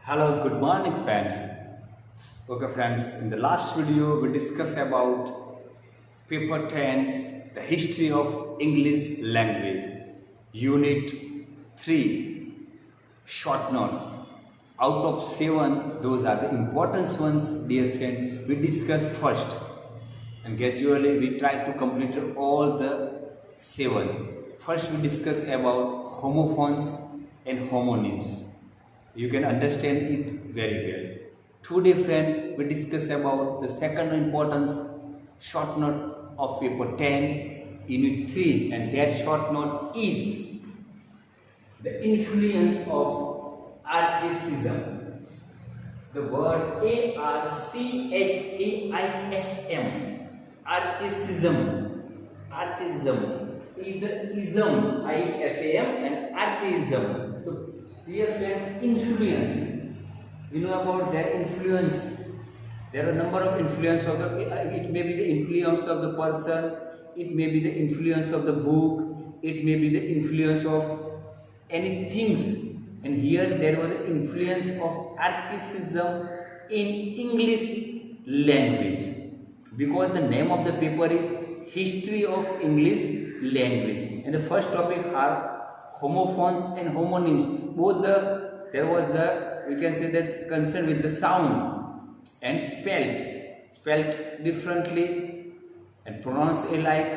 Hello, good morning friends. Okay friends, in the last video we discussed about paper 10's the history of English language, unit 3, short notes. Out of 7, those are the important ones, dear friend. We discussed first and gradually we try to complete all the 7. First we discuss about homophones and homonyms. You can understand it very well. Today friend, we discuss about the second importance short note of paper 10, unit 3, and that short note is the influence of archaism. The word archaism, archaism is the ism, I-S-A-M, and archaism. So, dear friends, influence. We know about their influence. There are a number of influence of the. It may be the influence of the person. It may be the influence of the book. It may be the influence of any things. And here there was the influence of archaism in English language, because the name of the paper is History of English Language, and the first topic are homophones and homonyms. Both there was we can say that concern with the sound and spelt differently and pronounced alike,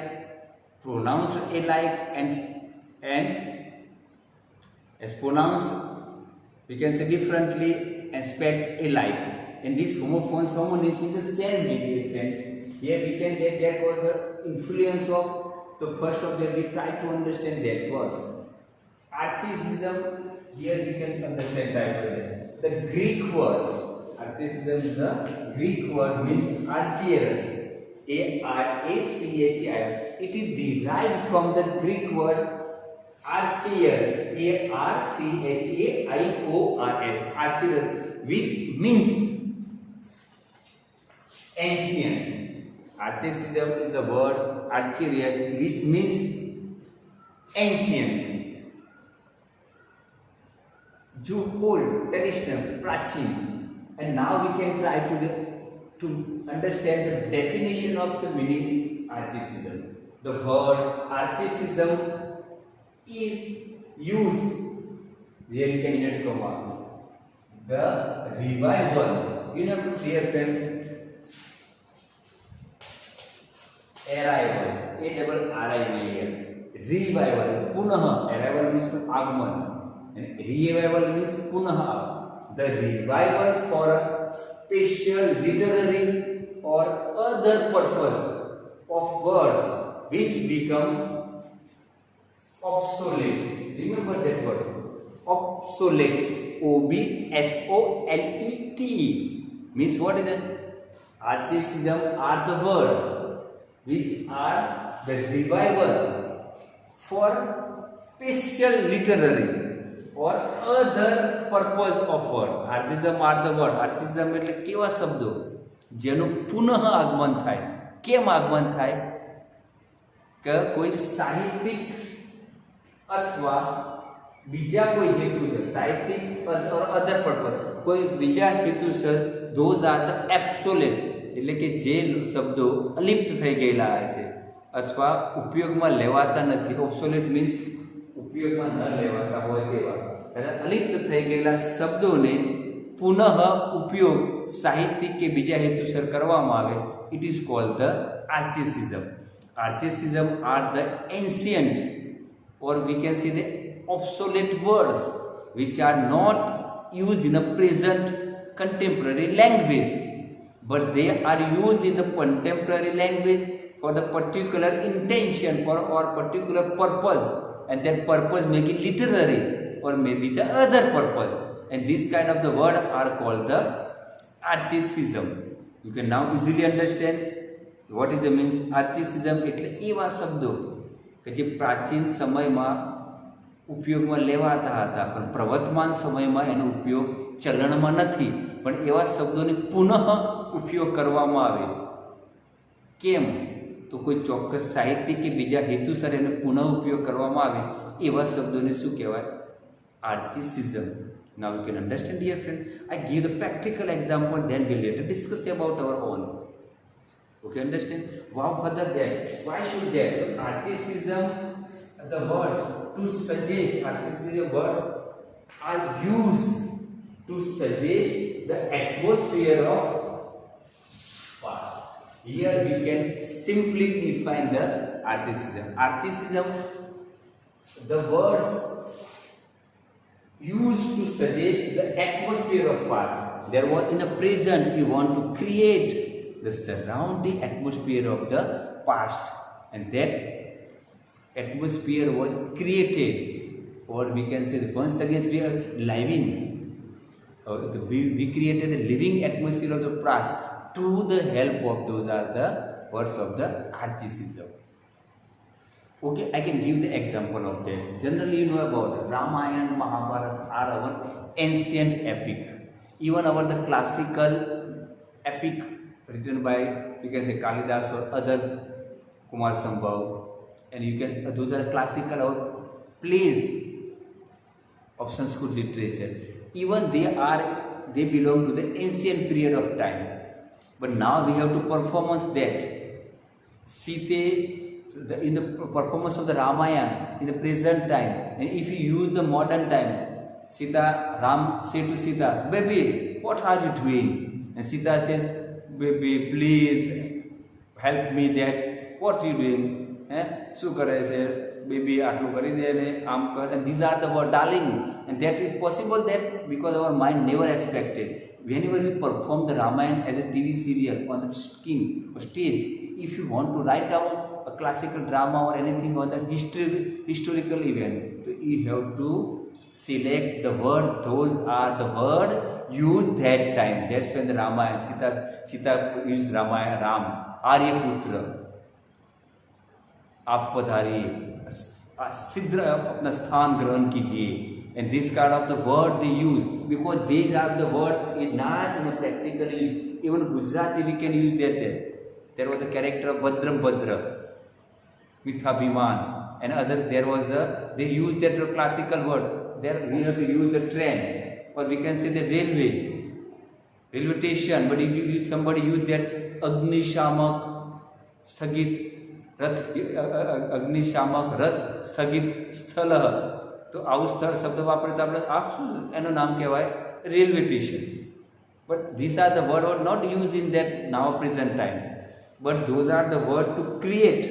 and as pronounced we can say differently and spelled alike. And these homophones, homonyms in the same way, dear friends. Here we can say that was the influence of the first of them. We try to understand that words. Archaism, here we can understand that the Greek words. Archaism is the Greek word, means archaeus, A-R-A-C-H-I. It is derived from the Greek word archaeus, A-R-C-H-A-I-O-R-S, archaeus, which means ancient. Archaism is the word archaeus, which means ancient. Old, traditional, prachin. And now we can try to understand the definition of the meaning archaism. The word archaism is used, here you can add comma, the revival, dear friends, arrival, A-R-R-I-V-A-L, revival, punah, arrival means agman, and revival means punah, the revival for a special literary or other purpose of word which become obsolete. Remember that word, obsolete, O-B-S-O-L-E-T-E, means what is it? Archaism are the word which are the revival for special literary or other purpose of word. Archaism are the word. Archaism એટલે કેવા શબ્દો જેનું પુનઃ આગમન થાય. કેમ આગમન થાય? કે કોઈ સાહિત્યિક અથવા બીજા કોઈ હેતુસર, સાહિત્યિક or other purpose, કોઈ બીજા હેતુસર, those are the obsolete, એટલે કે જે શબ્દો અલિપ્ત થઈ ગયેલા છે અથવા ઉપયોગમાં લેવાતા નથી. ઓબ્સોલેટ મીન્સ ઉપયોગમાં ન લેવાતા હોય તેવા, ત્યારે અલિપ્ત થઈ ગયેલા શબ્દોને પુનઃ ઉપયોગ સાહિત્યિક કે બીજા હેતુસર કરવામાં આવે. It is called the archaism. Archaism are the ancient, or we can say the obsolete words which are not used in a present contemporary language, but they are used in the contemporary language for the particular intention or particular purpose, and that purpose may be literary or maybe the other purpose, and this kind of the word are called the archaism. You can now easily understand what is the means. archaism એટલે એવા શબ્દો કે જે પ્રાચીન સમયમાં ઉપયોગમાં લેવાતા હતા પણ પ્રવર્તમાન સમયમાં એનો ઉપયોગ ચલણમાં નથી, પણ એવા શબ્દોને પુનઃ ઉપયોગ કરવામાં આવે. કેમ? તો કોઈ ચોક્કસ સાહિત્ય કે બીજા હેતુસર એનો પુનઃ ઉપયોગ કરવામાં આવે એવા શબ્દોને શું કહેવાય? Archaism. Now you can understand, dear friend. I give the practical example, then we'll later discuss about our own. Okay, understand? Wow, further that. Why should that? Archaism, the word to suggest, archaism words are used to suggest the atmosphere of past. Here we can simply define the archaism. Archaism, the words used to suggest the atmosphere of past. There was in the present we want to create the surrounding atmosphere of the past, and that atmosphere was created, or we can say that once again we are living, we created the living atmosphere of the past to the help of those are the words of the archaism. Okay, I can give the example of that. Generally, you know about Ramayana, Mahabharata are our ancient epic. Even our the classical epic written by, you can say, Kalidas or other Kumar Sambhav, and you can those are classical or plays of Sanskrit literature. Even they belong to the ancient period of time. But now we have to performance that. In the performance of the Ramayana in the present time, and if you use the modern time, Ram say to Sita, "Baby, what are you doing?" And Sita says, "Baby, please help me that. What are you doing? શું કરે છે? Baby, આટલું કરી દે ને આમ કર." And these are the word darling, and that is possible that because our mind never expected. Whenever we perform the Ramayana as a TV serial on the screen or stage, if you want to write down a classical drama or anything on the historical event, so you have to select the word. Those are the word used that time. That's when the Ramayana, Sita used Ramayana, Ram, Aryaputra, आप पधारिए, शीघ्र अपना स्थान ग्रहण कीजिए. And this kind of the word they use, because these are the word not in a practical use. Even Gujarati we can use that there. There was a character of Bhadram Bhadra, Mithabhiman, and other. There was they used that classical word. There we have to use the train, or we can say the railway station. But if somebody use that Agnishamak Sthagit Rath, Agnishamak Rath Sthagit Sthala, તો આવું સ્થળ શબ્દ વાપરે તો આપણે આપશું એનું નામ કહેવાય railway station. But this are the word are not use in that now present time, but those are the word to create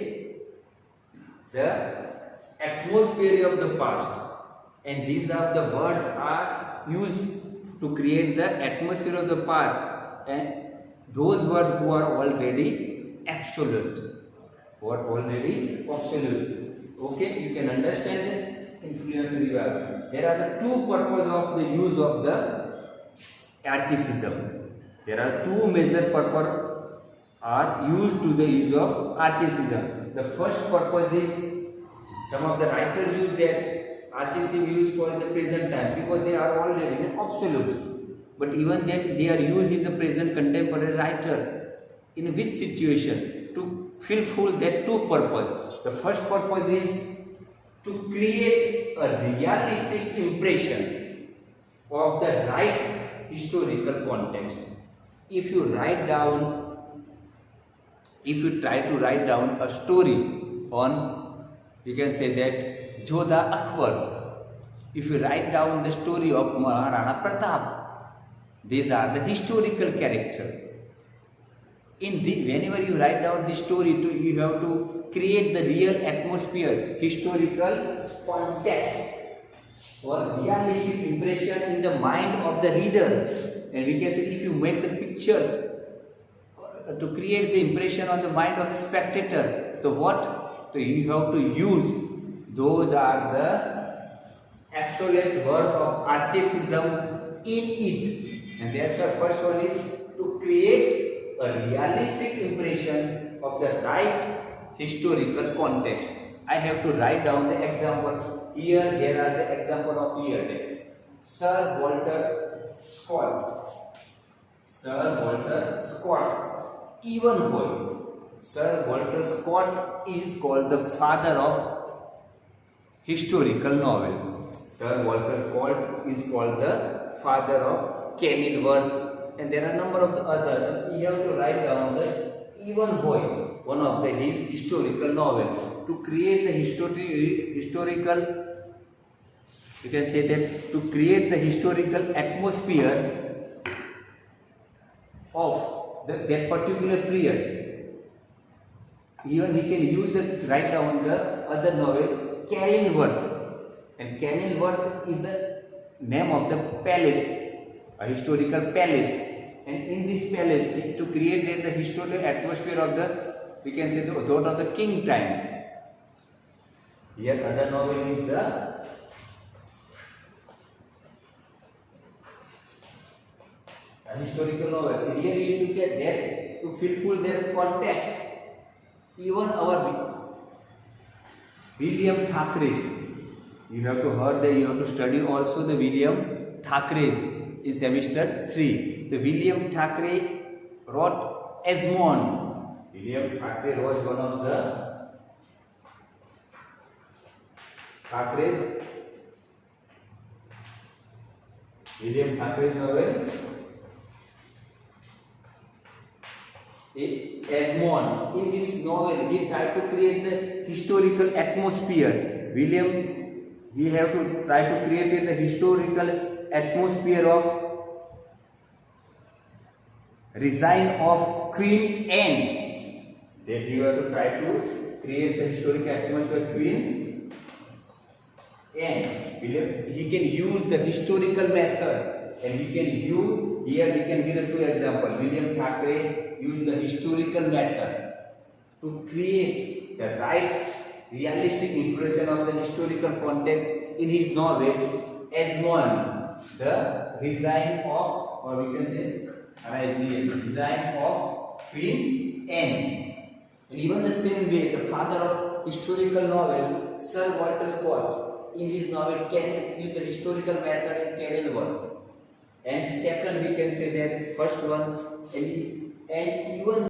the atmosphere of the past, and these are the words are used to create the atmosphere of the past, and those words who are already absolute, okay, you can understand that. Influence revival. There are the two purposes of the use of the archaism. There are two major purposes are used to the use of archaism. The first purpose is some of the writers use that archaism used for the present time because they are already absolute. But even that they are used in the present contemporary writer. In which situation? To fulfill that two purpose. The first purpose is to create a realistic impression of the right historical context. If you try to write down a story on, you can say that Jodha Akbar, if you write down the story of Maharana Pratap, these are the historical character. Whenever you write down this story, you have to create the real atmosphere, historical context, or realistic impression in the mind of the reader. And we can say if you make the pictures to create the impression on the mind of the spectator, so you have to use those are the absolute word of archaism in it. And that's the first one is to create a realistic impression of the right historical context. I have to write down the examples. Here, there are the example of here. Sir Walter Scott, even Hall. Sir Walter Scott is called the father of historical novel. Sir Walter Scott is called the father of Kenilworth, and there are a number of the other. You have to write down the Even Boy, one of his historical novels, to create the historical. You can say that to create the historical atmosphere of that particular period. Even he can use the write down the other novel Kenilworth, and Kenilworth is the name of the palace, a historical palace, and in this palace to create the historical atmosphere of the, we can say, the thought of the king time. Here other novel is the historical novel. Here you need to get that to fulfill their context. Even our William Thackeray's, you have to heard that you have to study also the William Thackeray's in semester 3. The William Thackeray wrote Esmond. William Thackeray was one of the Thackeray. William Thackeray's novel Esmond. In this novel, he tried to create the historical atmosphere. He have to try to create the historical atmosphere of reign of Queen Anne. That you have to try to create the historical atmosphere of Queen Anne. He can use the historical method, and he can use, here we can give the two examples. William Thackeray used the historical method to create the right realistic impression of the historical context in his novel Esmond, the reign of, or we can say reign of Queen Anne. And even the same way, the father of historical novel, Sir Walter Scott, in his novel can use the historical method in Kenilworth. And second, we can say that first one, and even